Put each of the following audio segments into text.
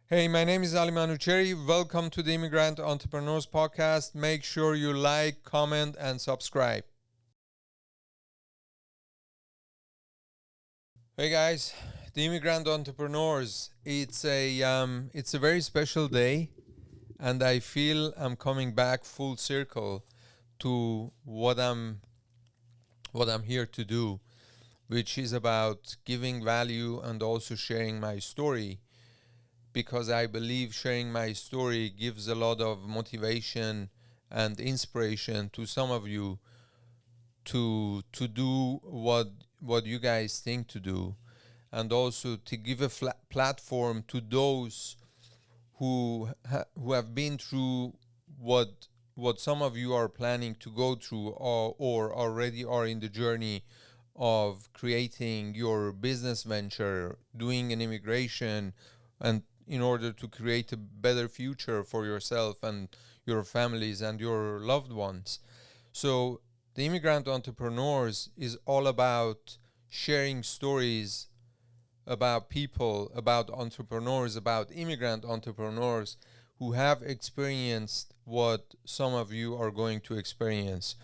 Hey, my name is Ali Manouchehri. Welcome to the Immigrant Entrepreneurs Podcast. Make sure you like, comment, and subscribe. Hey guys, the Immigrant Entrepreneurs. It's a very special day, and I feel I'm coming back full circle to what I'm here to do, which is about giving value and also sharing my story, because I believe sharing my story gives a lot of motivation and inspiration to some of you to do what you guys think to do, and also to give a platform to those who have been through what some of you are planning to go through, or already are in the journey of creating your business venture, doing an immigration, and in order to create a better future for yourself and your families and your loved ones. So the Immigrant Entrepreneurs is all about sharing stories about people, about entrepreneurs, about immigrant entrepreneurs who have experienced what some of you are going to experience,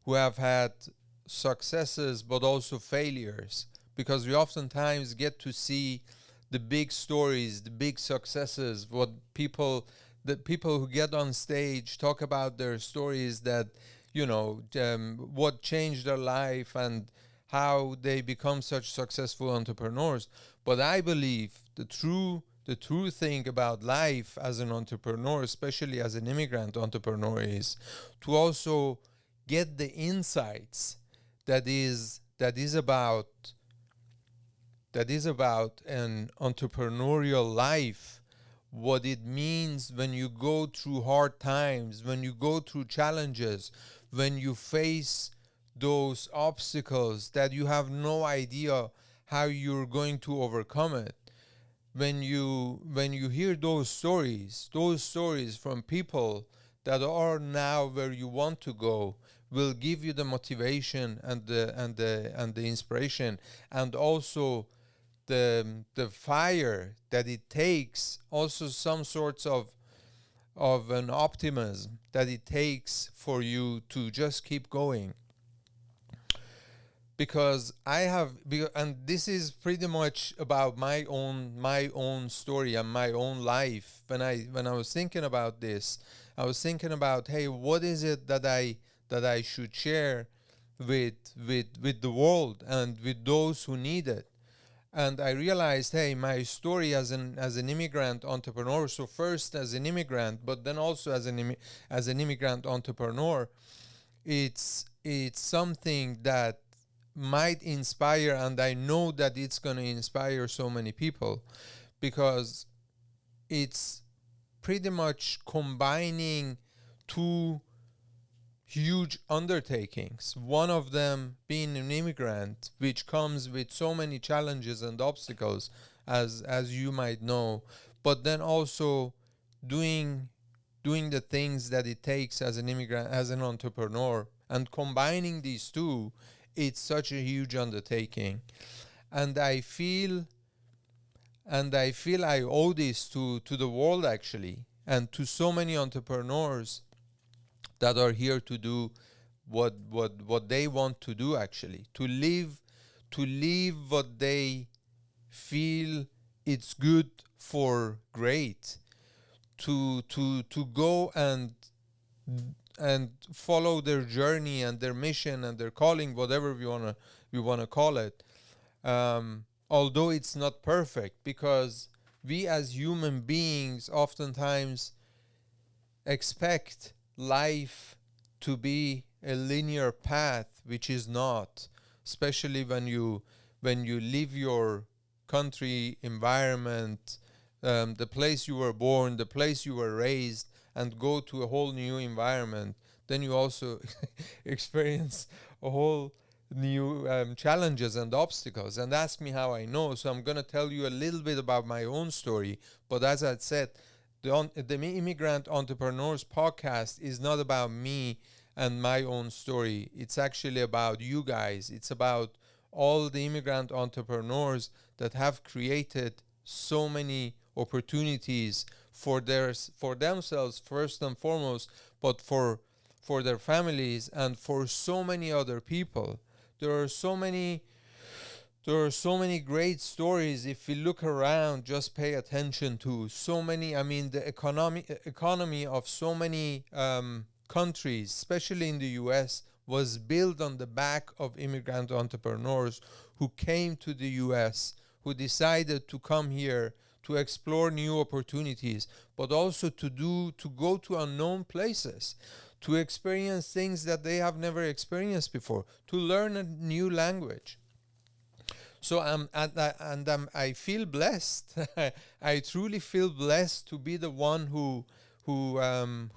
who have had successes but also failures, because we oftentimes get to see the big stories, the big successes, the people who get on stage talk about their stories, that what changed their life and how they become such successful entrepreneurs. But I believe the true thing about life as an entrepreneur, especially as an immigrant entrepreneur, is to also get the insights that is about an entrepreneurial life, what it means when you go through hard times, when you go through challenges, when you face those obstacles that you have no idea how you're going to overcome it. When you hear those stories from people that are now where you want to go, will give you the motivation and the inspiration, and also the fire that it takes, also some sorts of an optimism that it takes for you to just keep going. Because and this is pretty much about my own story and my own life. When I was thinking about this, I was thinking about, hey, what is it that I should share with the world and with those who need it. And I realized, hey, my story as an immigrant entrepreneur. So first as an immigrant, but then also as an immigrant entrepreneur, it's something that might inspire, and I know that it's going to inspire so many people, because it's pretty much combining two huge undertakings. One of them being an immigrant, which comes with so many challenges and obstacles, as you might know, but then also doing doing the things that it takes as an immigrant, as an entrepreneur, and combining these two, it's such a huge undertaking. And I feel I owe this to the world, actually, and to so many entrepreneurs that are here to do what they want to do, actually, to live what they feel it's good for, great, to go and follow their journey and their mission and their calling, whatever we wanna call it. Although it's not perfect, because we as human beings oftentimes expect life to be a linear path, which is not, especially when you leave your country environment, the place you were born, the place you were raised, and go to a whole new environment. Then you also experience a whole new challenges and obstacles. And ask me how I know. So I'm going to tell you a little bit about my own story. But as I said, the Immigrant Entrepreneurs Podcast is not about me and my own story. It's actually about you guys. It's about all the immigrant entrepreneurs that have created so many opportunities for themselves first and foremost, but for their families and for so many other people. There are so many great stories. If we look around, just pay attention to so many. I mean, the economy of so many countries, especially in the US, was built on the back of immigrant entrepreneurs who came to the US, who decided to come here to explore new opportunities, but also to go to unknown places, to experience things that they have never experienced before, to learn a new language. So I feel blessed. I truly feel blessed to be the one who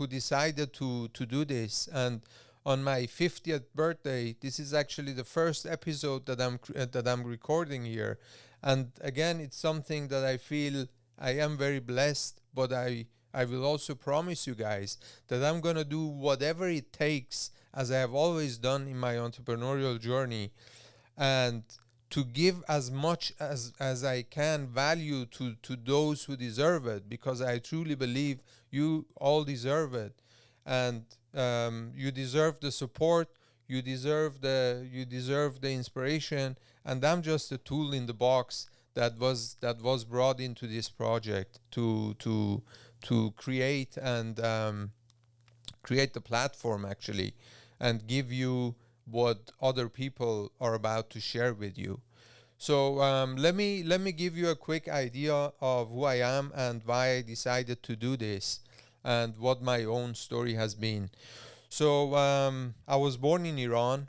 decided to do this. And on my 50th birthday, this is actually the first episode that I'm recording here. And again, it's something that I feel I am very blessed, but I will also promise you guys that I'm gonna do whatever it takes, as I have always done in my entrepreneurial journey, and to give as much as I can value to those who deserve it, because I truly believe you all deserve it. And you deserve the support, you deserve the inspiration, and I'm just a tool in the box that was brought into this project to create and create the platform actually, and give you what other people are about to share with you. So let me give you a quick idea of who I am and why I decided to do this, and what my own story has been. So I was born in Iran.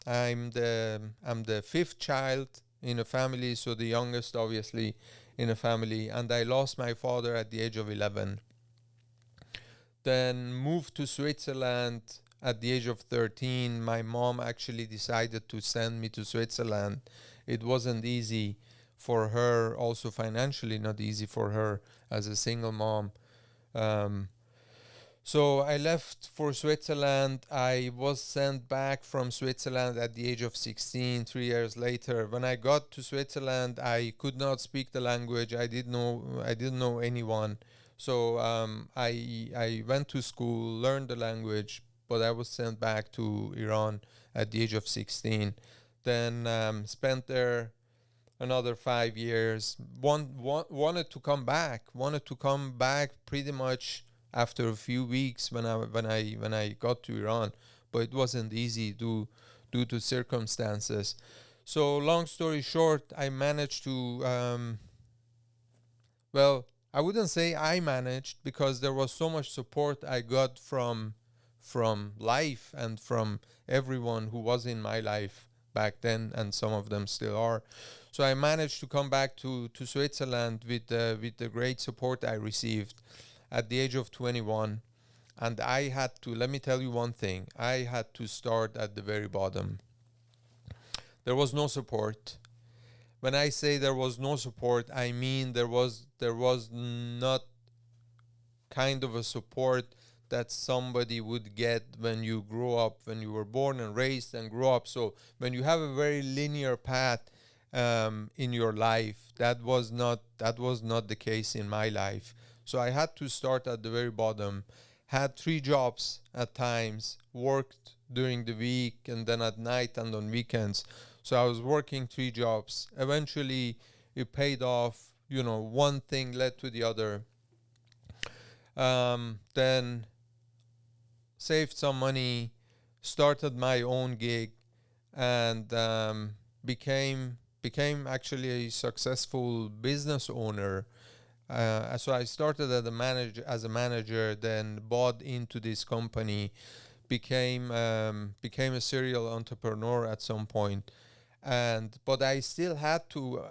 I'm the fifth child in a family, so the youngest obviously in a family, and I lost my father at the age of 11. Then moved to Switzerland at the age of 13. My mom actually decided to send me to Switzerland. It wasn't easy for her, also financially not easy for her as a single mom. So I left for Switzerland. I was sent back from Switzerland at the age of 16, 3 years later. When I got to Switzerland, I could not speak the language. I didn't know anyone. So I went to school, learned the language, but I was sent back to Iran at the age of 16. Then spent there another 5 years. Wanted to come back pretty much after a few weeks when I got to Iran, but it wasn't easy due to circumstances. So long story short, I managed to well, I wouldn't say I managed, because there was so much support I got from life and from everyone who was in my life back then, and some of them still are. So I managed to come back to Switzerland with the great support I received at the age of 21. And I had to, let me tell you one thing, I had to start at the very bottom. There was no support. When I say there was no support, I mean there was not kind of a support that somebody would get when you grow up, when you were born and raised and grow up. So when you have a very linear path in your life, that was not the case in my life. So I had to start at the very bottom. Had 3 jobs at times, worked during the week and then at night and on weekends. So I was working 3 jobs. Eventually it paid off, one thing led to the other. Then saved some money, started my own gig, and became actually a successful business owner. So I started as a manager, then bought into this company, became a serial entrepreneur at some point. But I still had to,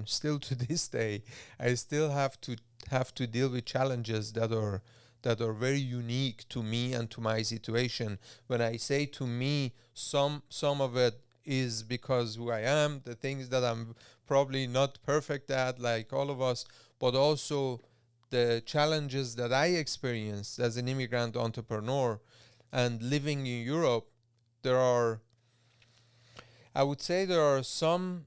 still to this day, I still have to deal with challenges that are very unique to me and to my situation. When I say to me, some of it is because who I am, the things that I'm probably not perfect at, like all of us, but also the challenges that I experienced as an immigrant entrepreneur and living in Europe. I would say there are some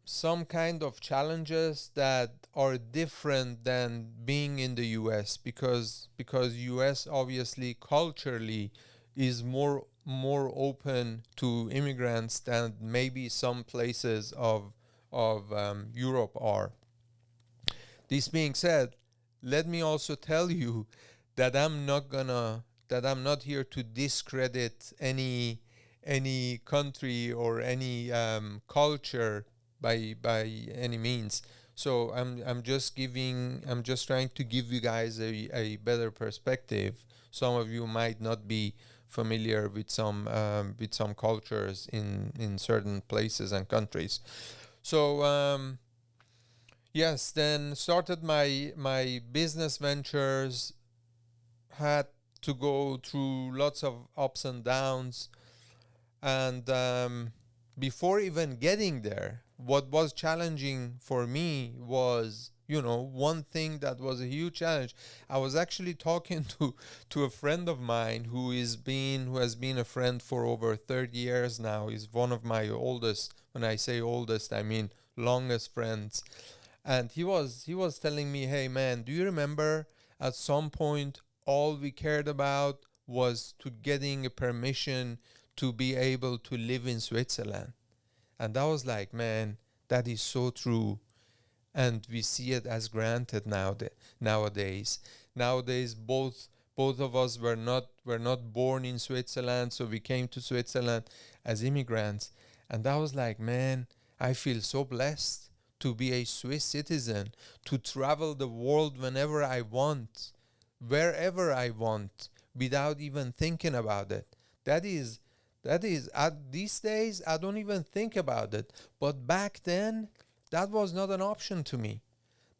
kind of challenges that are different than being in the US, because US obviously culturally is more open to immigrants than maybe some places of Europe are. This being said, let me also tell you that I'm not here to discredit any country or any culture by any means. So I'm just trying to give you guys a better perspective. Some of you might not be familiar with some cultures in certain places and countries. So yes, then started my business ventures, had to go through lots of ups and downs, and before even getting there, what was challenging for me was, one thing that was a huge challenge. I was actually talking to a friend of mine who has been a friend for over 30 years now. He's one of my oldest. When I say oldest, I mean longest friends. And he was telling me, "Hey man, do you remember at some point all we cared about was to getting a permission to be able to live in Switzerland?" And I was like, man, that is so true. And we see it as granted nowadays. Nowadays, both of us were not born in Switzerland, so we came to Switzerland as immigrants. And I was like, man, I feel so blessed to be a Swiss citizen, to travel the world whenever I want, wherever I want, without even thinking about it. That is at these days I don't even think about it. But back then, that was not an option to me.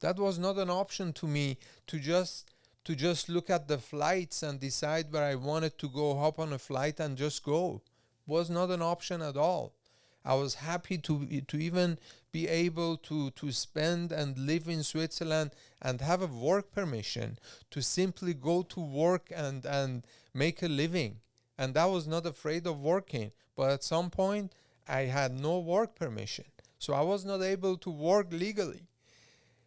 That was not an option to me to just look at the flights and decide where I wanted to go, hop on a flight and just go. Was not an option at all. I was happy to even be able to spend and live in Switzerland and have a work permission to simply go to work and make a living. And I was not afraid of working. But at some point, I had no work permission. So I was not able to work legally.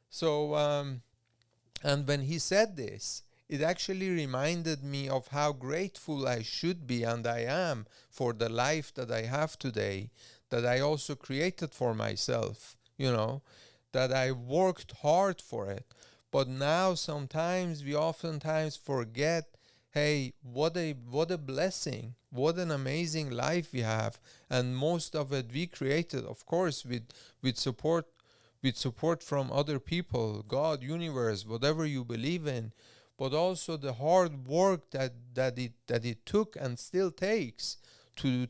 So, and when he said this, it actually reminded me of how grateful I should be and I am for the life that I have today, that I also created for myself, that I worked hard for it. But now sometimes we oftentimes forget, hey, what a blessing, what an amazing life we have, and most of it we created, of course, with support from other people, God, universe, whatever you believe in, but also the hard work that it took and still takes to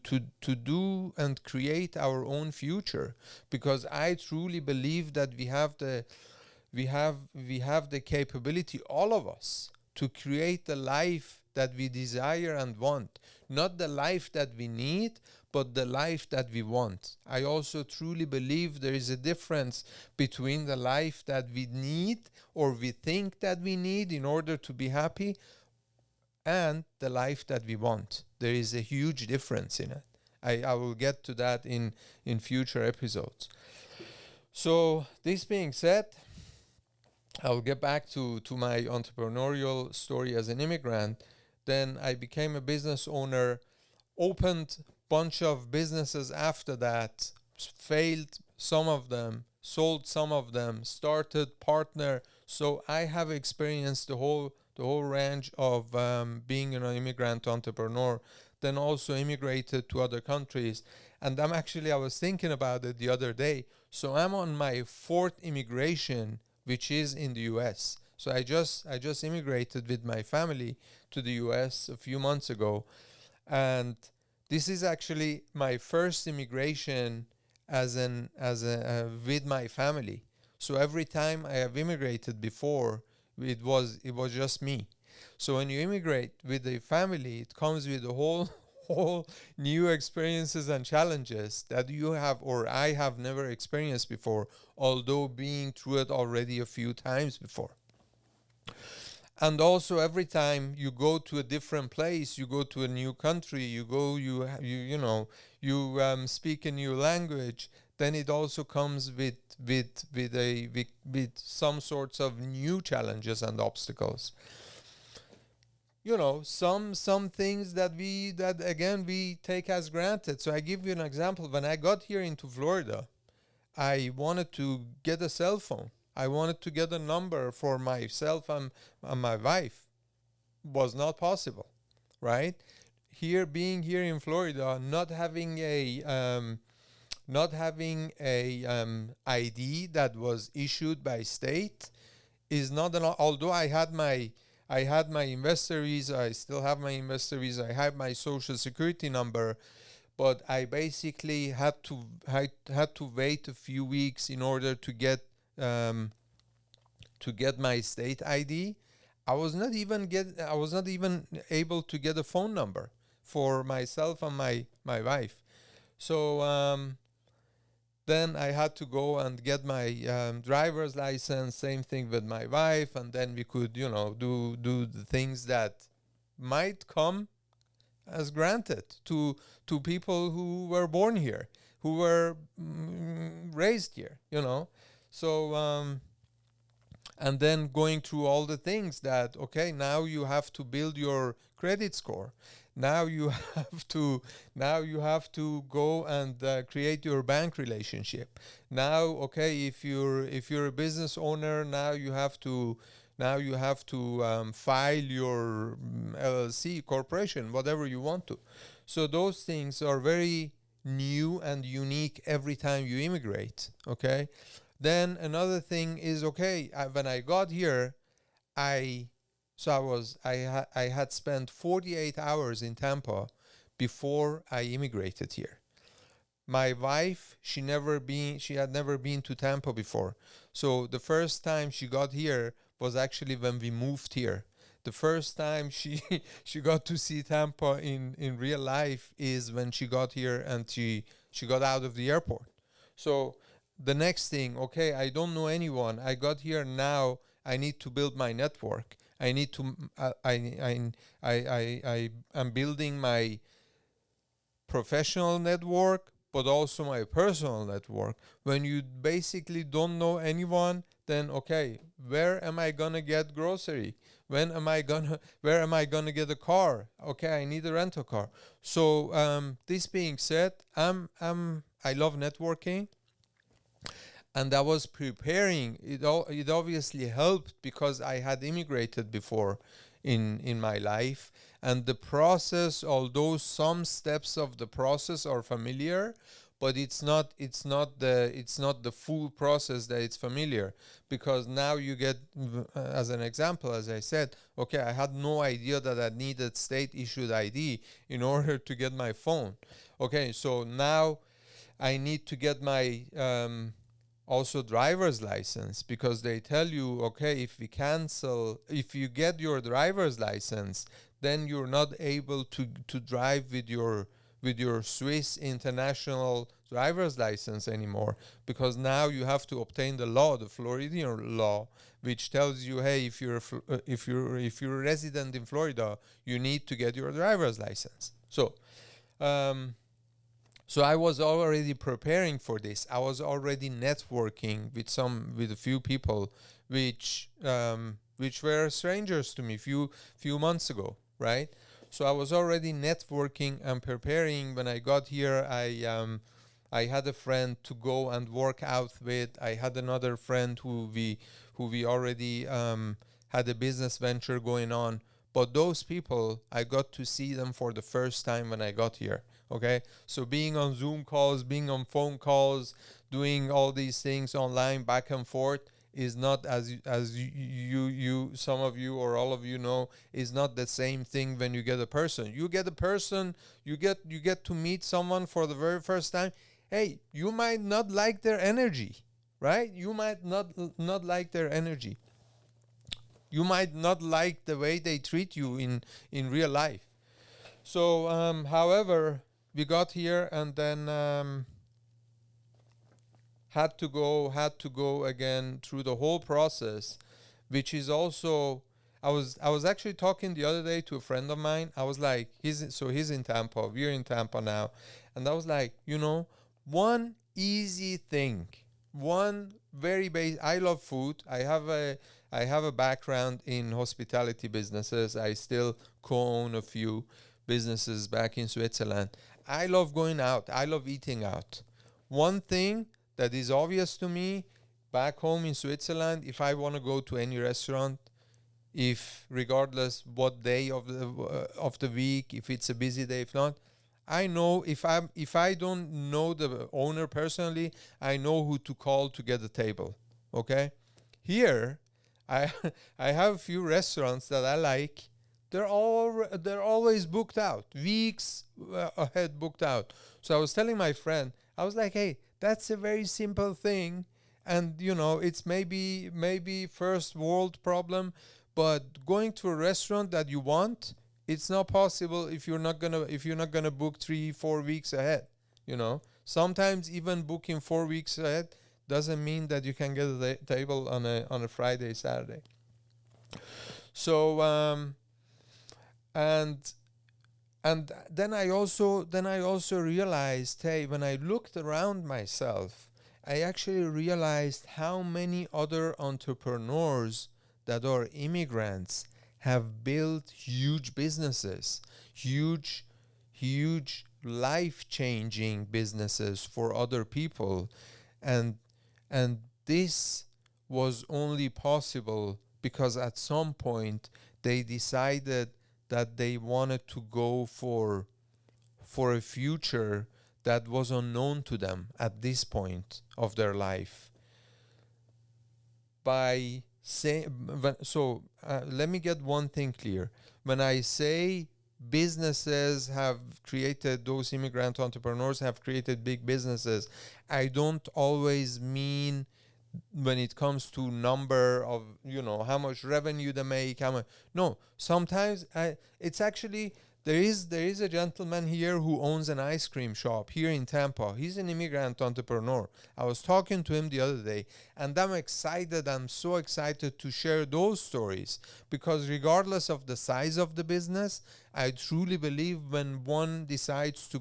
do and create our own future. Because I truly believe that we have the capability, all of us, to create the life that we desire and want. Not the life that we need, but the life that we want. I also truly believe there is a difference between the life that we need or we think that we need in order to be happy and the life that we want. There is a huge difference in it. I will get to that in future episodes. So this being said, I'll get back to my entrepreneurial story as an immigrant. Then I became a business owner, opened bunch of businesses after that, failed some of them, sold some of them, started partner. So I have experienced the whole range of being an immigrant entrepreneur. Then also immigrated to other countries. And I was thinking about it the other day. So I'm on my fourth immigration, which is in the US. So I just immigrated with my family to the US a few months ago. And this is actually my first immigration with my family. So every time I have immigrated before, it was just me. So when you immigrate with a family, it comes with a whole new experiences and challenges that you have or I have never experienced before, although being through it already a few times before. And also every time you go to a different place, you go to a new country, you speak a new language, then it also comes with some sorts of new challenges and obstacles. Some things that again we take as granted. So I give you an example. When I got here into Florida, I wanted to get a cell phone. I wanted to get a number for myself and my wife. Was not possible, right? Being here in Florida, not having a ID that was issued by state is not an. Although I had my investor visa, I still have my investor visa, I have my social security number, but I basically had to wait a few weeks in order to get my state ID. I was not even able to get a phone number for myself and my wife. So then I had to go and get my driver's license. Same thing with my wife, and then we could do the things that might come as granted to people who were born here, who were raised here. So and then going through all the things that, okay, now you have to build your credit score. Now you have to go and create your bank relationship. Now, okay, if you're a business owner, now you have to file your LLC, corporation, whatever you want to. So those things are very new and unique every time you immigrate. Okay. Then another thing is, okay, when I got here, I had spent 48 hours in Tampa before I immigrated here. My wife, she had never been to Tampa before. So the first time she got here was actually when we moved here. The first time she got to see Tampa in real life is when she got here and she got out of the airport. So the next thing, okay, I don't know anyone. I got here now. I need to build my network. I need to. I'm building my professional network, but also my personal network. When you basically don't know anyone, then okay, where am I gonna get grocery? Where am I gonna get a car? Okay, I need a rental car. So this being said, I love networking. And I was preparing. It obviously helped because I had immigrated before in my life, and the process, although some steps of the process are familiar, but it's not the full process that it's familiar, because now you get, as an example, as I said, okay, I had no idea that I needed state issued ID in order to get my phone. Okay, so now I need to get my also driver's license, because they tell you, okay, if you get your driver's license, then you're not able to drive with your Swiss international driver's license anymore, because now you have to obtain the Floridian law, which tells you, hey, if you're a resident in Florida, you need to get your driver's license. So I was already preparing for this. I was already networking with a few people, which were strangers to me few months ago, right? So I was already networking and preparing. When I got here, I had a friend to go and work out with. I had another friend who we already had a business venture going on. But those people, I got to see them for the first time when I got here. Okay, so being on Zoom calls, being on phone calls, doing all these things online back and forth is not, as you some of you or all of you know, is not the same thing. When you get a person, you get to meet someone for the very first time. Hey, you might not like their energy, right? You might not like their energy. You might not like the way they treat you in real life. So, however, we got here and then had to go again through the whole process, which is also, I was actually talking the other day to a friend of mine. I was like, he's in Tampa, we're in Tampa now, and I was like, one, easy thing. One very basic. I love food. I have a background in hospitality businesses. I still co-own a few businesses back in Switzerland. I love going out. I love eating out. One thing that is obvious to me back home in Switzerland, if I want to go to any restaurant, if regardless what day of the week, if it's a busy day, if not, I know if I don't know the owner personally, I know who to call to get a table. Okay, here I I have a few restaurants that I like. They're always booked out, weeks ahead booked out. So I was telling my friend, I was like, hey, that's a very simple thing, and it's maybe first world problem, but going to a restaurant that you want, it's not possible if you're not gonna book 3-4 weeks ahead. Sometimes even booking 4 weeks ahead doesn't mean that you can get a table on a Friday, Saturday. So and then I also realized, hey, when I looked around myself, I actually realized how many other entrepreneurs that are immigrants have built huge businesses, huge life-changing businesses for other people, and and this was only possible because at some point they decided that they wanted to go for a future that was unknown to them at this point of their life. By say so Let me get one thing clear. When I say businesses have created, those immigrant entrepreneurs have created big businesses, I don't always mean when it comes to number of how much revenue they make, how much. No, sometimes it's actually, there is a gentleman here who owns an ice cream shop here in Tampa. He's an immigrant entrepreneur. I was talking to him the other day, and I'm so excited to share those stories, because regardless of the size of the business, I truly believe when one decides to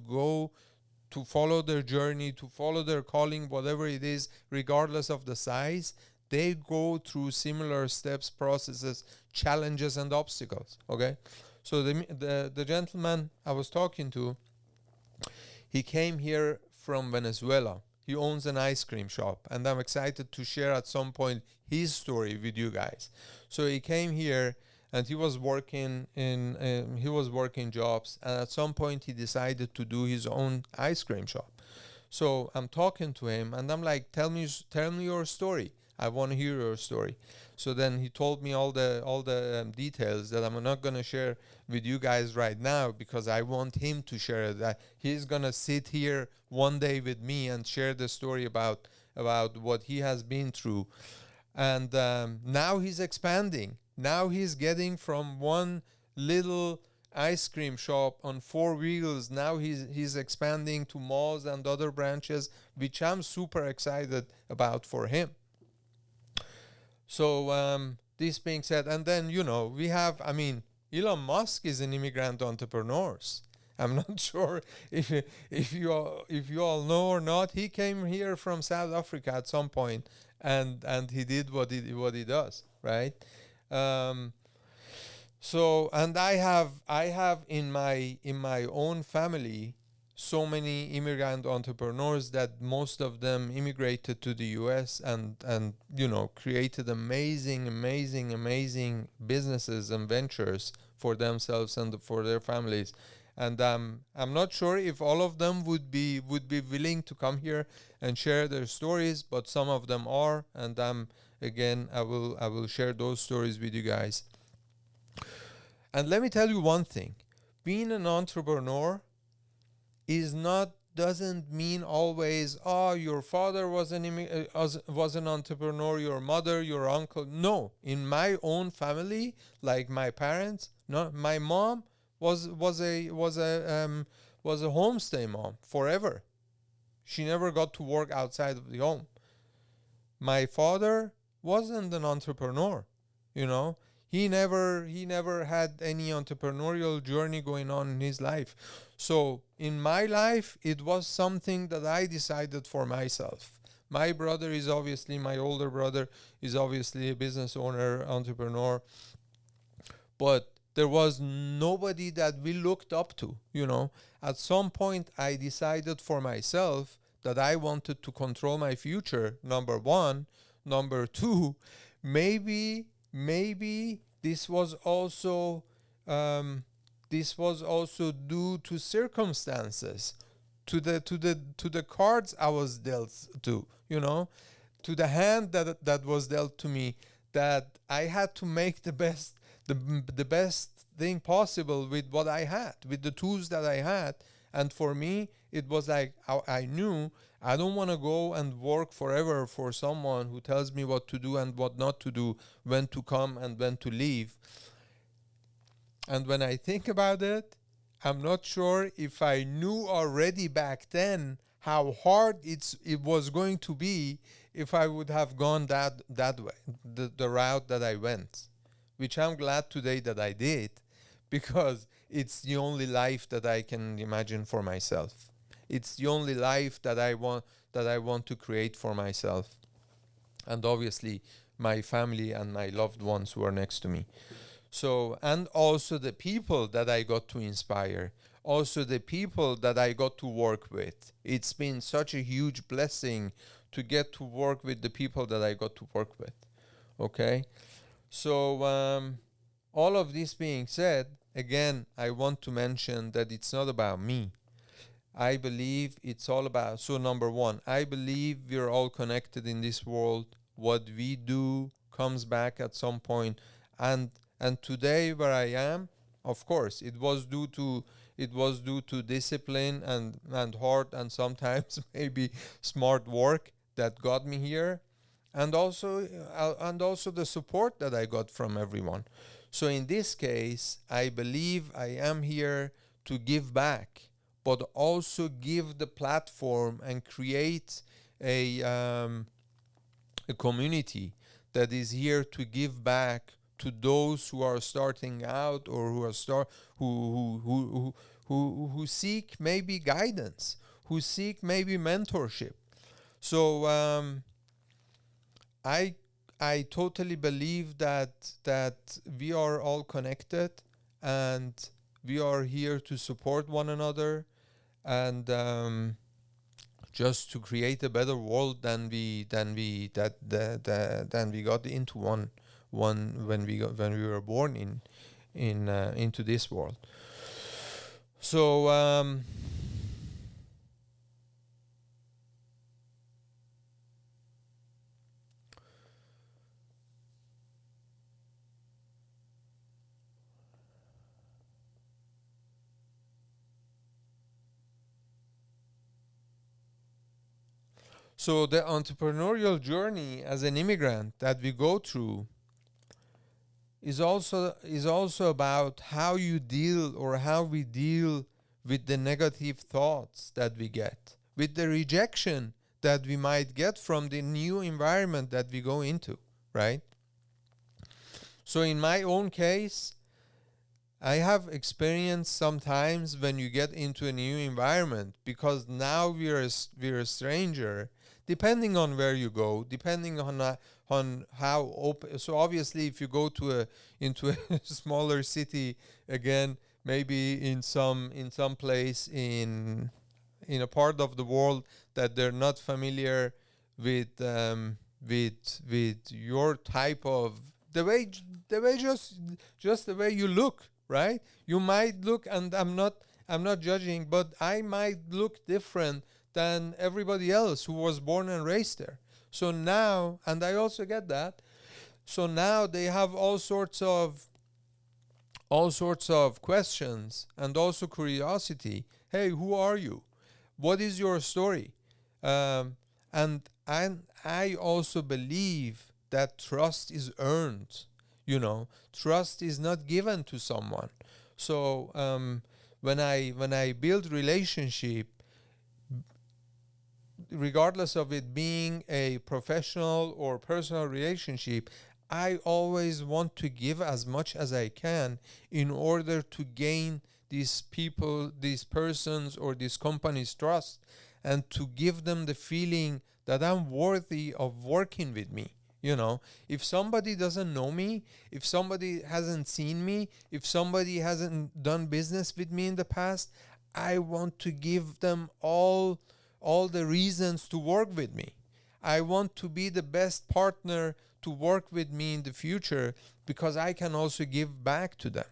follow their journey, to follow their calling, whatever it is, regardless of the size, they go through similar steps, processes, challenges, and obstacles. Okay, so the gentleman I was talking to, he came here from Venezuela. He owns an ice cream shop, and I'm excited to share at some point his story with you guys. So he came here, and he was working jobs, and at some point he decided to do his own ice cream shop. So I'm talking to him, and I'm like, tell me your story. I want to hear your story. So then he told me all the details that I'm not gonna share with you guys right now, because I want him to share that. He's gonna sit here one day with me and share the story about what he has been through. And now he's expanding. Now he's getting from one little ice cream shop on four wheels. Now he's expanding to malls and other branches, which I'm super excited about for him. So this being said, and then we have, Elon Musk is an immigrant entrepreneur. I'm not sure if you all know or not. He came here from South Africa at some point, and he did what he does, right? Um, and I have in my own family so many immigrant entrepreneurs that most of them immigrated to the US, and created amazing businesses and ventures for themselves and for their families. And I'm not sure if all of them would be willing to come here and share their stories, but some of them are, and again, I will share those stories with you guys. And let me tell you one thing: being an entrepreneur is not doesn't mean always, oh, your father was an entrepreneur, your mother, your uncle. No, in my own family, like my parents, no, my mom was a homestay mom forever. She never got to work outside of the home. My father wasn't an entrepreneur, you know. He never had any entrepreneurial journey going on in his life. So in my life, it was something that I decided for myself. My brother is obviously, my older brother is obviously a business owner, entrepreneur, but there was nobody that we looked up to, you know. At some point, I decided for myself that I wanted to control my future, number one. Number two, maybe this was also due to circumstances, to the cards I was dealt to, you know, to the hand that was dealt to me, that I had to make the best thing possible with what I had, with the tools that I had. And for me, it was like I knew I don't want to go and work forever for someone who tells me what to do and what not to do, when to come and when to leave. And when I think about it, I'm not sure if I knew already back then how hard it was going to be if I would have gone that way, the route that I went, which I'm glad today that I did, because it's the only life that I can imagine for myself. It's the only life that I want to create for myself, and obviously my family and my loved ones who are next to me. So, and also the people that I got to inspire, also the people that I got to work with. It's been such a huge blessing to get to work with the people that I got to work with. Okay? So, all of this being said, again, I want to mention that it's not about me. I believe it's all about, so number one, I believe we're all connected in this world. What we do comes back at some point. And today where I am, of course, it was due to discipline and hard and sometimes maybe smart work that got me here, and also the support that I got from everyone. So in this case, I believe I am here to give back, but also give the platform and create a community that is here to give back to those who are starting out, or who seek maybe guidance, who seek maybe mentorship. So I I totally believe that we are all connected, and we are here to support one another, and just to create a better world than we got into one when we were born in into this world. So so the entrepreneurial journey as an immigrant that we go through is also about how you deal, or how we deal with the negative thoughts that we get, with the rejection that we might get from the new environment that we go into, right? So in my own case, I have experienced sometimes when you get into a new environment, because now we're a stranger, depending on where you go, depending on how open. So obviously, if you go into a smaller city, again, maybe in some place in a part of the world that they're not familiar with your type of, the way just the way you look, right? You might look, and I'm not judging, but I might look different than everybody else who was born and raised there. So now, and I also get that. So now they have all sorts of questions, and also curiosity. Hey, who are you? What is your story? And I also believe that trust is earned. Trust is not given to someone. So when I build relationship, regardless of it being a professional or personal relationship, I always want to give as much as I can in order to gain these people, these persons, or these companies' trust, and to give them the feeling that I'm worthy of working with me. You know, if somebody doesn't know me, if somebody hasn't seen me, if somebody hasn't done business with me in the past, I want to give them all the reasons to work with me. I want to be the best partner to work with me in the future because I can also give back to them.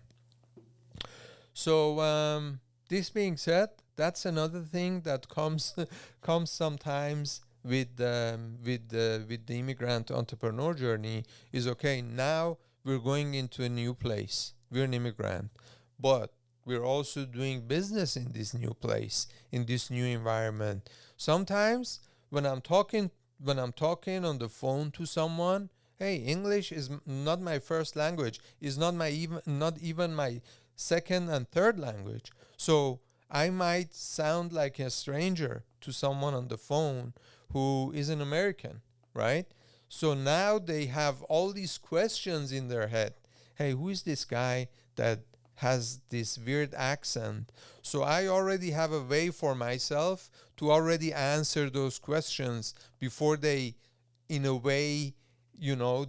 So this being said, that's another thing that comes comes sometimes with the immigrant entrepreneur journey is, okay, now we're going into a new place. We're an immigrant, but we're also doing business in this new place, in this new environment. Sometimes when I'm talking on the phone to someone, hey, English is not my first language, is not even my second and third language. So I might sound like a stranger to someone on the phone who is an American, right? So now they have all these questions in their head. Hey, who is this guy that has this weird accent? So I already have a way for myself to already answer those questions before they, in a way,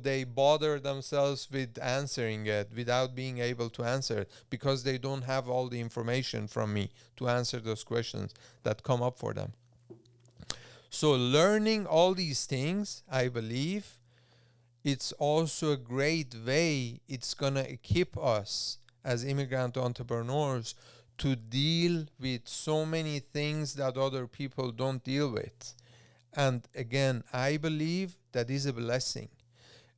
they bother themselves with answering it without being able to answer it, because they don't have all the information from me to answer those questions that come up for them. So learning all these things, I believe, it's also a great way. It's going to equip us as immigrant entrepreneurs to deal with so many things that other people don't deal with. And again, I believe that is a blessing.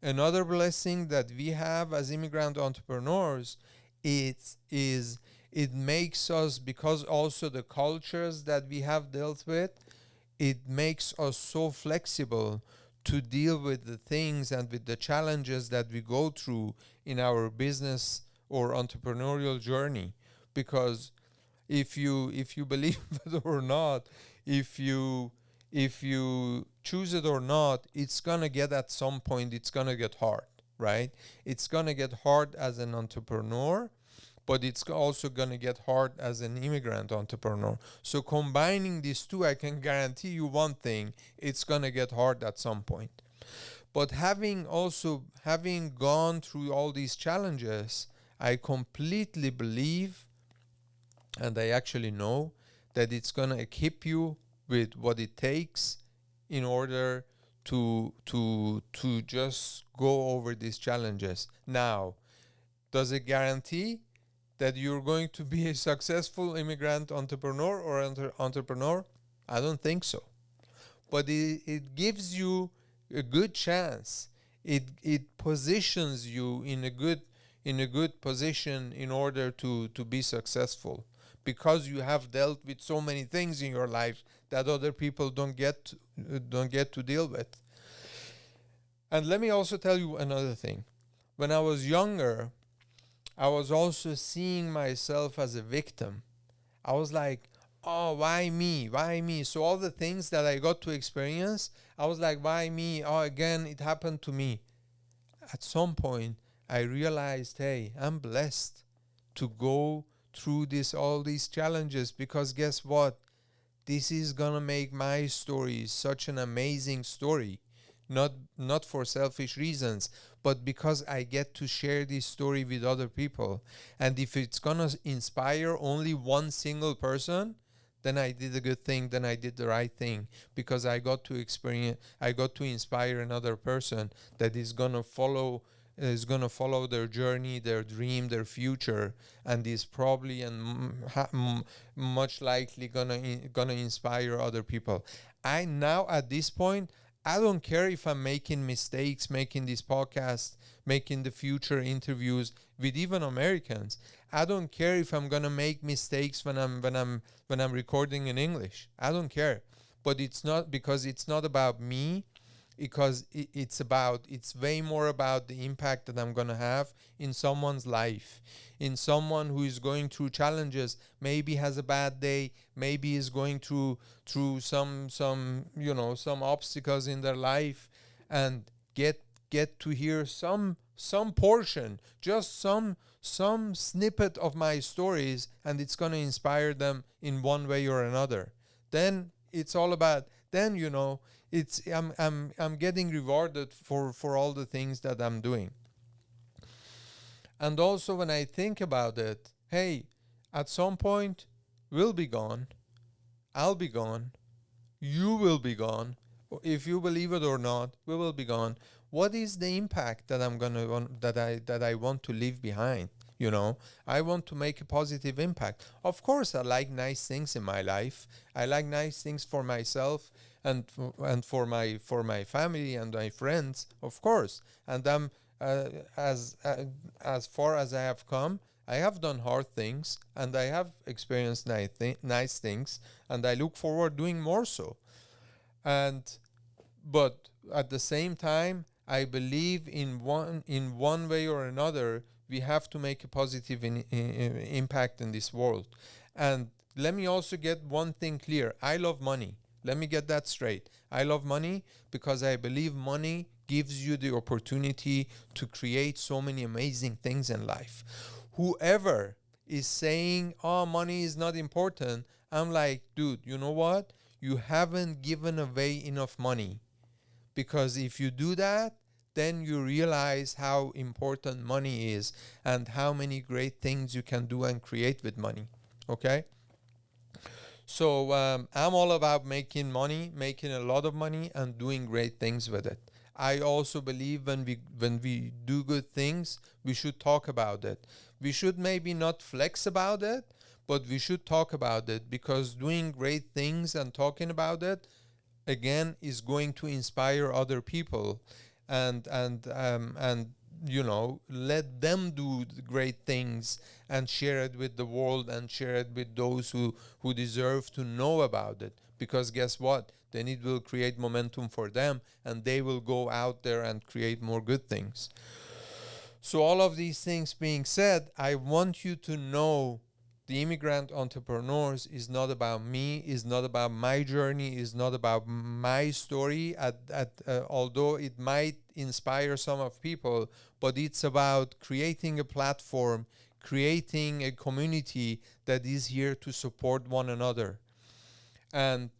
Another blessing that we have as immigrant entrepreneurs is it makes us, because also the cultures that we have dealt with, it makes us so flexible to deal with the things and with the challenges that we go through in our business or entrepreneurial journey. Because if you believe it or not, if you choose it or not, it's gonna get, at some point, it's gonna get hard, right? It's gonna get hard as an entrepreneur, but it's also gonna get hard as an immigrant entrepreneur. So combining these two, I can guarantee you one thing: it's gonna get hard at some point. But having gone through all these challenges, I completely believe, and I actually know, that it's gonna equip you with what it takes in order to just go over these challenges. Now, does it guarantee that you're going to be a successful immigrant entrepreneur or entrepreneur? I don't think so. But it gives you a good chance. It positions you in a good position in order to be successful, because you have dealt with so many things in your life that other people don't get to deal with. And let me also tell you another thing. When I was younger, I was also seeing myself as a victim. I was like, oh, why me? Why me? So all the things that I got to experience, I was like, why me? Oh, again, it happened to me. At some point, I realized, hey, I'm blessed to go through all these challenges, because guess what? This is gonna make my story such an amazing story. Not for selfish reasons, but because I get to share this story with other people. And if it's gonna inspire only one single person, then I did a good thing, then I did the right thing, because I got to inspire another person that is gonna follow their journey, their dream, their future, and is probably and much likely gonna inspire other people. I now, at this point, I don't care if I'm making mistakes, making this podcast, making the future interviews with even Americans. I don't care if I'm gonna make mistakes when I'm recording in English. I don't care. But it's not, because it's not about me, because it's way more about the impact that I'm gonna have in someone's life, in someone who is going through challenges, maybe has a bad day, maybe is going through some obstacles in their life, and get get to hear some portion, just some snippet of my stories, and it's going to inspire them in one way or another, then it's all about, then it's I'm getting rewarded for all the things that I'm doing. And also when I think about it, hey, at some point we'll be gone, I'll be gone, you will be gone. If you believe it or not, we will be gone. What is the impact that I'm gonna want, that I want to leave behind? I want to make a positive impact. Of course, I like nice things in my life. I like nice things for myself and for my family and my friends, of course. And I'm as far as I have come, I have done hard things and I have experienced nice things, and I look forward doing more so. And but at the same time, I believe in one way or another we have to make a positive impact in this world. And let me also get one thing clear: I love money. Let me get that straight. I love money because I believe money gives you the opportunity to create so many amazing things in life. Whoever is saying, oh, money is not important, I'm like, dude, you know what? You haven't given away enough money. Because if you do that, then you realize how important money is and how many great things you can do and create with money. Okay? So I'm all about making money, making a lot of money, and doing great things with it. I also believe when we do good things, we should talk about it. We should maybe not flex about it, but we should talk about it, because doing great things and talking about it, again, is going to inspire other people, and let them do the great things and share it with the world and share it with those who deserve to know about it. Because guess what? Then it will create momentum for them, and they will go out there and create more good things. So all of these things being said, I want you to know the Immigrant Entrepreneurs is not about me, is not about my journey, is not about my story, although it might inspire some of people, but it's about creating a platform, creating a community that is here to support one another. And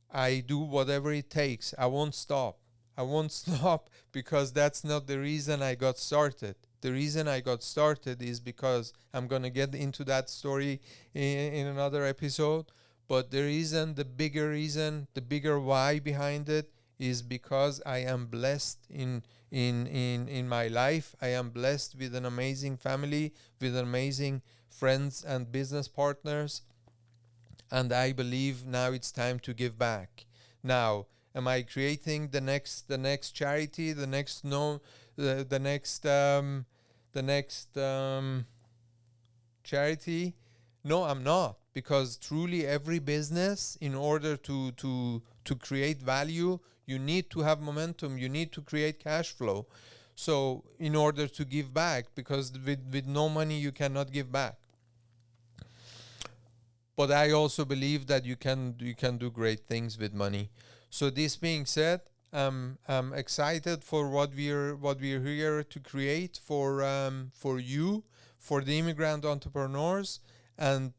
I do whatever it takes. I won't stop. I won't stop, because that's not the reason I got started. The reason I got started is because I'm going to get into that story in another episode. But the bigger reason, the bigger why behind it is because I am blessed in my life. I am blessed with an amazing family, with amazing friends and business partners. And I believe now it's time to give back. Now, am I creating the next charity, the next charity? No, I'm not, because truly every business, in order to create value, you need to have momentum, you need to create cash flow. So in order to give back, because with no money you cannot give back. But I also believe that you can do great things with money. So this being said, I'm excited for what we're here to create for you, for the immigrant entrepreneurs. And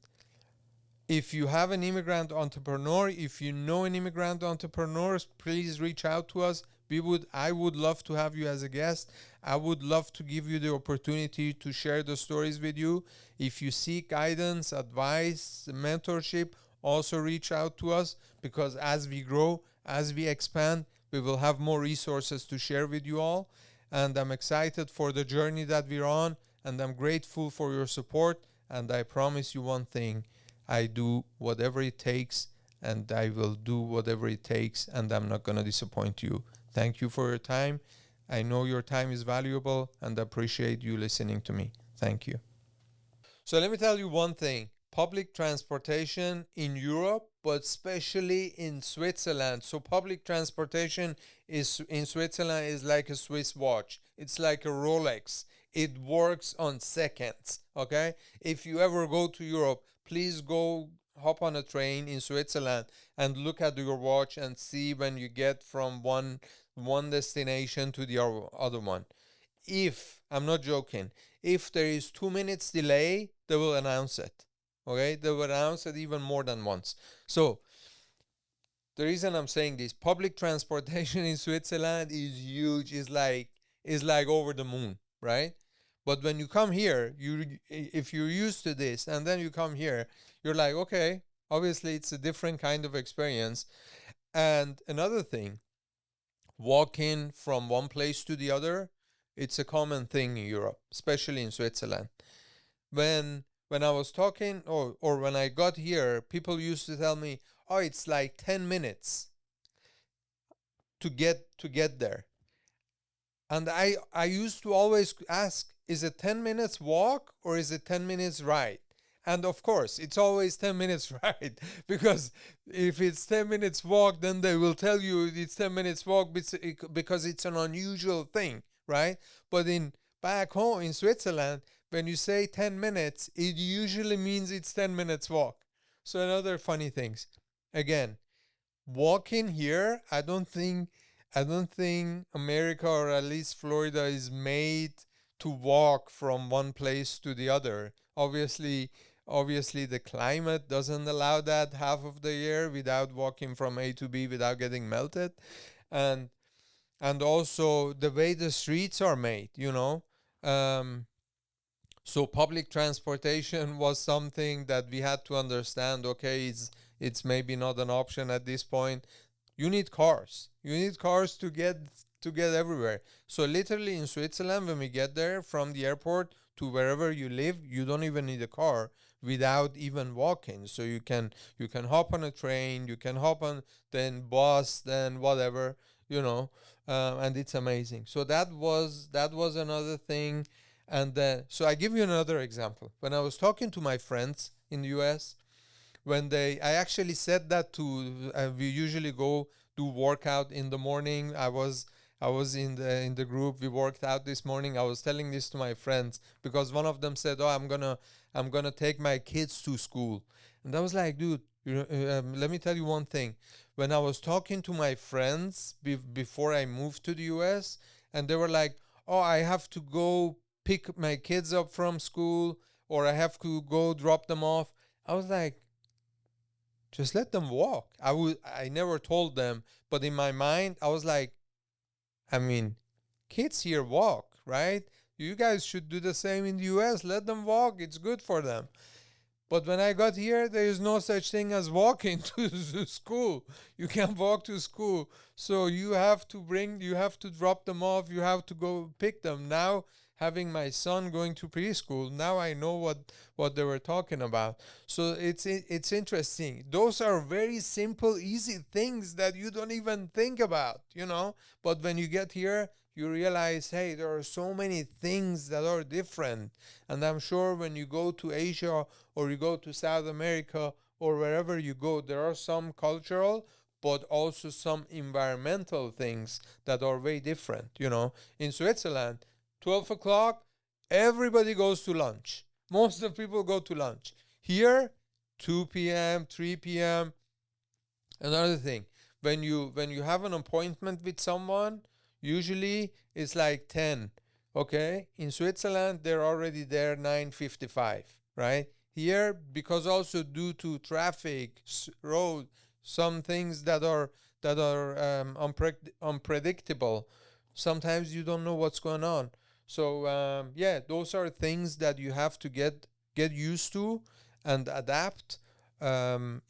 if you have an immigrant entrepreneur, if you know an immigrant entrepreneur, please reach out to us. I would love to have you as a guest. I would love to give you the opportunity to share the stories with you. If you seek guidance, advice, mentorship, also reach out to us, because as we grow, as we expand, we will have more resources to share with you all. And I'm excited for the journey that we're on, and I'm grateful for your support. And I promise you one thing: I do whatever it takes, and I will do whatever it takes, and I'm not going to disappoint you. Thank you for your time. I know your time is valuable, and I appreciate you listening to me. Thank you. So let me tell you one thing. Public transportation in Europe, but especially in Switzerland. So public transportation is in Switzerland is like a Swiss watch. It's like a Rolex. It works on seconds. Okay? If you ever go to Europe, please go hop on a train in Switzerland and look at your watch and see when you get from one destination to the other one. If, I'm not joking, if there is 2 minutes delay, they will announce it. Okay, they will announce it even more than once. So the reason I'm saying this, public transportation in Switzerland is huge, is like over the moon, right? But when you come here, if you're used to this and then you come here, you're like, okay, obviously it's a different kind of experience. And another thing, walking from one place to the other, it's a common thing in Europe, especially in Switzerland. When I was talking, or when I got here, people used to tell me, "Oh, it's like 10 minutes to get there." And I used to always ask, is it 10 minutes walk or is it 10 minutes ride? And of course, it's always 10 minutes ride, because if it's 10 minutes walk, then they will tell you it's 10 minutes walk because it's an unusual thing, right? But in back home in Switzerland, when you say 10 minutes, it usually means it's 10 minutes walk. So another funny things. Again, walking here, I don't think America, or at least Florida, is made to walk from one place to the other. Obviously the climate doesn't allow that half of the year without walking from A to B without getting melted. And also the way the streets are made. Um, so public transportation was something that we had to understand. Okay, it's maybe not an option at this point. You need cars. You need cars to get everywhere. So literally in Switzerland, when we get there from the airport to wherever you live, you don't even need a car without even walking. So you can hop on a train, you can hop on then bus, then whatever, and it's amazing. So that was another thing. And so I give you another example. When I was talking to my friends in the US, I actually said that to, we usually go do workout in the morning. I was in the group. We worked out this morning. I was telling this to my friends because one of them said, "Oh, I'm gonna take my kids to school," and I was like, "Dude, let me tell you one thing. When I was talking to my friends before I moved to the U.S., and they were like, 'Oh, I have to go pick my kids up from school, or I have to go drop them off,' I was like, just let them walk. I never told them, but in my mind, I was like, I mean, kids here walk, right? You guys should do the same in the US. Let them walk. It's good for them. But when I got here, there is no such thing as walking to school. You can't walk to school. So you have to drop them off. You have to go pick them. Now, having my son going to preschool, now I know what they were talking about. So it's interesting. Those are very simple, easy things that you don't even think about. But when you get here, you realize, hey, there are so many things that are different. And I'm sure when you go to Asia or you go to South America or wherever you go, there are some cultural but also some environmental things that are very different. In Switzerland, 12 o'clock, everybody goes to lunch. Most of the people go to lunch. Here, 2 p.m., 3 p.m. Another thing, when you have an appointment with someone, usually it's like 10. Okay? In Switzerland, they're already there 9:55, right? Here, because also due to traffic, road, some things that are unpredictable. Sometimes you don't know what's going on. So yeah, those are things that you have to get used to and adapt,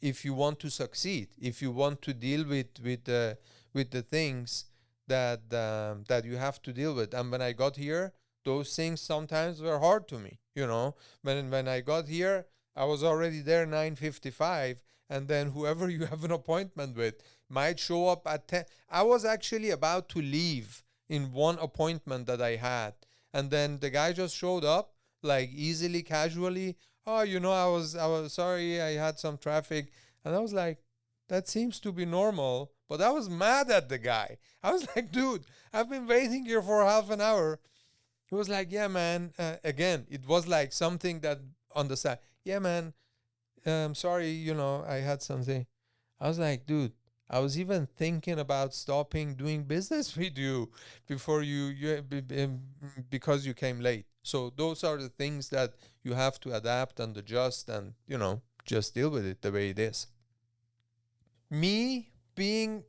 if you want to succeed, if you want to deal with the things that you have to deal with. And when I got here, those things sometimes were hard to me. When I got here, I was already there 9:55, and then whoever you have an appointment with might show up at 10. I was actually about to leave in one appointment that I had, and then the guy just showed up, like, easily, casually. "Oh, I was sorry, I had some traffic." And I was like, that seems to be normal. But I was mad at the guy. I was like, "Dude, I've been waiting here for half an hour." He was like, "Yeah, man." Again, it was like something that on the side. "Yeah, man. Sorry, I had something." I was like, "Dude, I was even thinking about stopping doing business with you before because you came late. So those are the things that you have to adapt and adjust and, just deal with it the way it is. Me being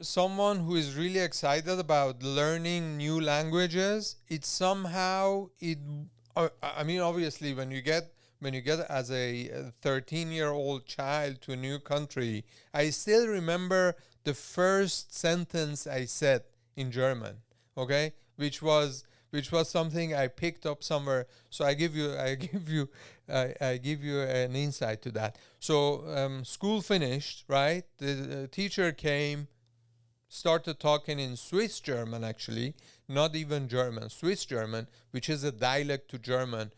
someone who is really excited about learning new languages, it somehow it I mean, obviously when you get as a 13-year-old child to a new country, I still remember the first sentence I said in German, okay, which was something I picked up somewhere. So I give you an insight to that. So school finished, right? The teacher came, started talking in Swiss German, actually, not even German, Swiss German, which is a dialect to German.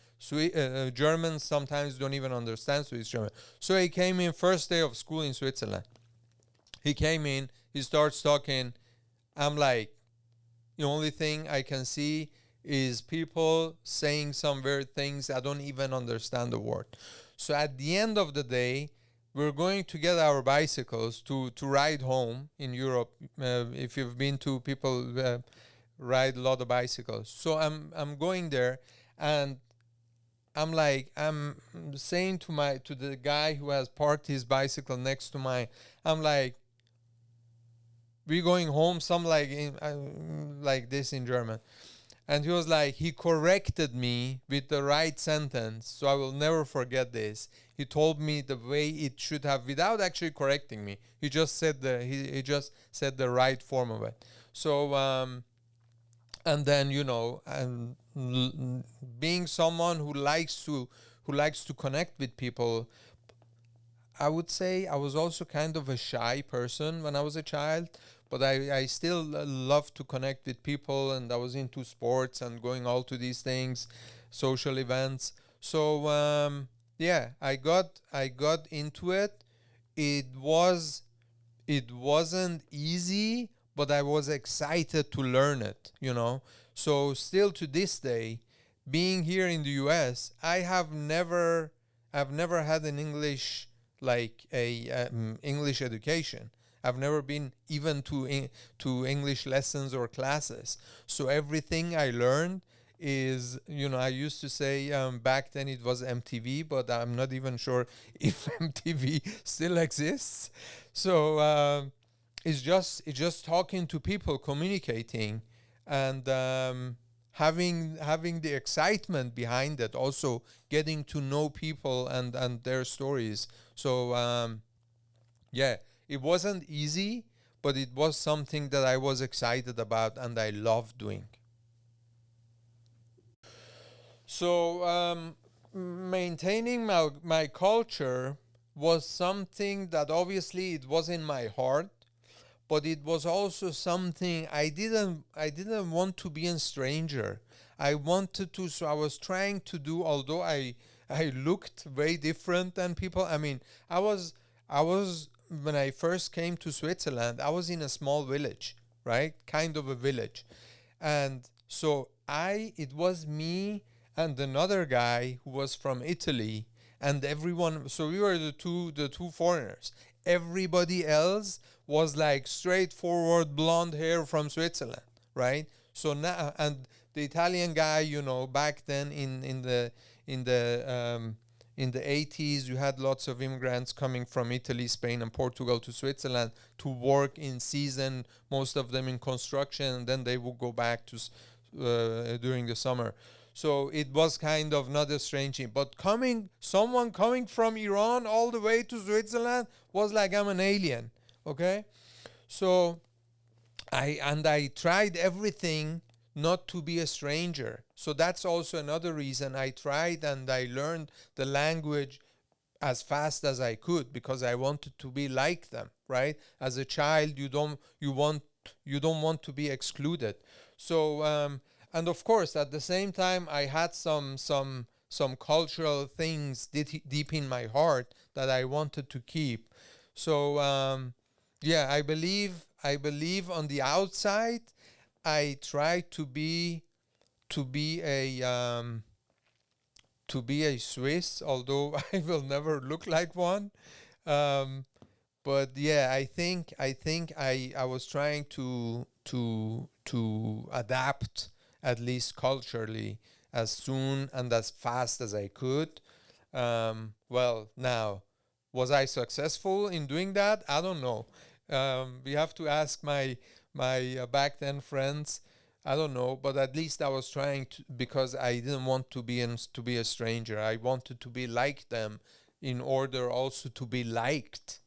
Germans sometimes don't even understand Swiss German. So he came in first day of school in Switzerland. He came in, he starts talking. I'm like, the only thing I can see is people saying some weird things. I don't even understand the word. So at the end of the day, we're going to get our bicycles to ride home in Europe. If you've been to, people ride a lot of bicycles. So I'm going there, and I'm saying to the guy who has parked his bicycle next to mine, I'm like, we going home, some like this in German. And he was like, he corrected me with the right sentence, so I will never forget this. He told me the way it should have without actually correcting me. He just said the right form of it. So and then, being someone who likes to connect with people, I would say I was also kind of a shy person when I was a child, but I still love to connect with people, and I was into sports and going all to these things, social events. So yeah, I got into it. It wasn't easy, but I was excited to learn it. So still to this day, being here in the US, I've never had an English, like a English education. I've never been even to English lessons or classes. So everything I learned is, I used to say, back then it was MTV, but I'm not even sure if MTV still exists. So it's just talking to people, communicating, and having the excitement behind it. Also getting to know people and their stories. So yeah, it wasn't easy, but it was something that I was excited about and I loved doing. So maintaining my culture was something that obviously it was in my heart, but it was also something I didn't want to be a stranger. I wanted to, so I was trying to do, although I looked way different than people. I mean, I was when I first came to Switzerland, I was in a small village, right? Kind of a village. And so it was me and another guy who was from Italy, and everyone, so we were the two foreigners. Everybody else was like straightforward blonde hair from Switzerland, right? So now, and the Italian guy, back then in the 80s, you had lots of immigrants coming from Italy, Spain, and Portugal to Switzerland to work in season, most of them in construction, and then they would go back to during the summer. So it was kind of not a strange thing. But someone coming from Iran all the way to Switzerland was like, I'm an alien. Okay? So I tried everything not to be a stranger. So that's also another reason I tried and I learned the language as fast as I could, because I wanted to be like them, right? As a child, you don't want to be excluded. So and of course, at the same time, I had some cultural things deep in my heart that I wanted to keep. So yeah, I believe on the outside, I try to be a Swiss, although I will never look like one. Um, But yeah, I was trying to adapt, at least culturally, as soon and as fast as I could. Well, now, was I successful in doing that? I don't know. We have to ask my back then friends. I don't know, but at least I was trying to, because I didn't want to be a stranger. I wanted to be like them in order also to be liked.